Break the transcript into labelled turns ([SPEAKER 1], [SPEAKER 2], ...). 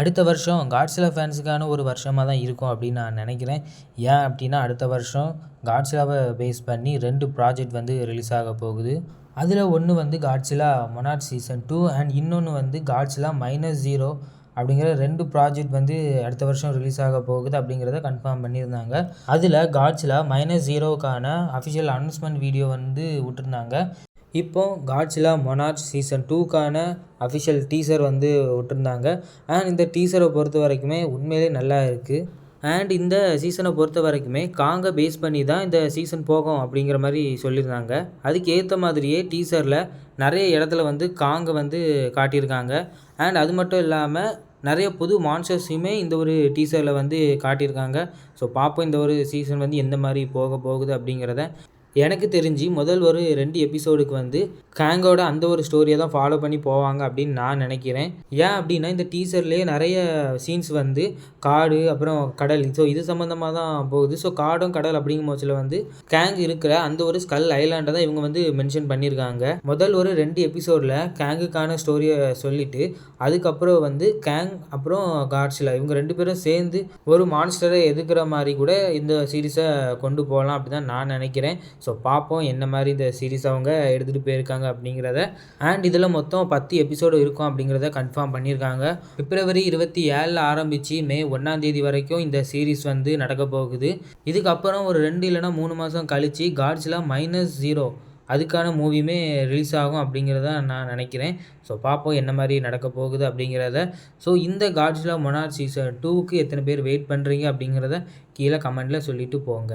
[SPEAKER 1] அடுத்த வருஷம் காட்ஸிலா ஃபேன்ஸுக்கான ஒரு வருஷமாக தான் இருக்கும் அப்படின்னு நான் நினைக்கிறேன். ஏன் அப்படின்னா அடுத்த வருஷம் காட்ஸிலாவை பேஸ் பண்ணி 2 ப்ராஜெக்ட் வந்து ரிலீஸ் ஆக போகுது. அதில் ஒன்று வந்து காட்ஸிலா மொனார்ச் சீசன் 2 அண்ட் இன்னொன்று வந்து காட்ஸிலா -0 அப்படிங்கிற 2 ப்ராஜெக்ட் வந்து அடுத்த வருஷம் ரிலீஸ் ஆக போகுது அப்படிங்கிறத கன்ஃபார்ம் பண்ணியிருந்தாங்க. அதில் காட்ஸிலா -0க்கான அஃபிஷியல் அனௌன்ஸ்மெண்ட் வீடியோ வந்து விட்டுருந்தாங்க. இப்போ காட்ஸிலா மொனார்ச் சீசன் 2க்கான அஃபிஷியல் டீசர் வந்து விட்டுருந்தாங்க. அண்ட் இந்த டீசரை பொறுத்த வரைக்குமே உண்மையிலே நல்லா இருக்குது. அண்ட் இந்த சீசனை பொறுத்த வரைக்குமே காங்கை பேஸ் பண்ணி தான் இந்த சீசன் போகும் அப்படிங்கிற மாதிரி சொல்லியிருந்தாங்க. அதுக்கு ஏற்ற மாதிரியே டீசரில் நிறைய இடத்துல வந்து காங்கை வந்து காட்டியிருக்காங்க. அண்ட் அது மட்டும் இல்லாமல் நிறைய புது மான்ஸ்டர்ஸையுமே இந்த ஒரு டீசரில் வந்து காட்டியிருக்காங்க. ஸோ பார்ப்போம் இந்த ஒரு சீசன் வந்து எந்த மாதிரி போக போகுது அப்படிங்கிறத. எனக்கு தெரிஞ்சு முதல் ஒரு 2 எபிசோடுக்கு வந்து காங்கோட அந்த ஒரு ஸ்டோரியை தான் ஃபாலோ பண்ணி போவாங்க அப்படின்னு நான் நினைக்கிறேன். ஏன் அப்படின்னா இந்த டீசர்லேயே நிறைய சீன்ஸ் வந்து காடு அப்புறம் கடல், ஸோ இது சம்மந்தமாக தான் போகுது. ஸோ காடும் கடல் அப்படிங்கும் போச்சில் வந்து கேங் இருக்கிற அந்த ஒரு ஸ்கல் ஐலாண்டை தான் இவங்க வந்து மென்ஷன் பண்ணியிருக்காங்க. முதல் ஒரு 2 எபிசோடில் கேங்குக்கான ஸ்டோரியை சொல்லிவிட்டு அதுக்கப்புறம் வந்து கேங் அப்புறம் காட்ஸிலா இவங்க 2 பேரும் சேர்ந்து ஒரு மான்ஸ்டரை எதிர்க்கிற மாதிரி கூட இந்த சீரீஸை கொண்டு போகலாம் அப்படி தான் நான் நினைக்கிறேன். ஸோ பார்ப்போம் என்ன மாதிரி இந்த சீரீஸ் அவங்க எடுத்துகிட்டு போயிருக்காங்க அப்படிங்கிறத. அண்ட் இதில் மொத்தம் 10 எபிசோடு இருக்கும் அப்படிங்கிறத கன்ஃபார்ம் பண்ணியிருக்காங்க. பிப்ரவரி 27 ஆரம்பித்து மே 1 வரைக்கும் இந்த சீரீஸ் வந்து நடக்க போகுது. இதுக்கப்புறம் ஒரு 2 இல்லைனா 3 மாதம் கழித்து காட்ஸிலா -0 அதுக்கான மூவியுமே ரிலீஸ் ஆகும் அப்படிங்கிறத நான் நினைக்கிறேன். ஸோ பார்ப்போம் என்ன மாதிரி நடக்க போகுது அப்படிங்கிறத. ஸோ இந்த காட்ஸிலா மொனார்ச் சீசன் 2க்கு எத்தனை பேர் வெயிட் பண்ணுறீங்க அப்படிங்கிறத கீழே கமெண்ட்டில் சொல்லிவிட்டு போங்க.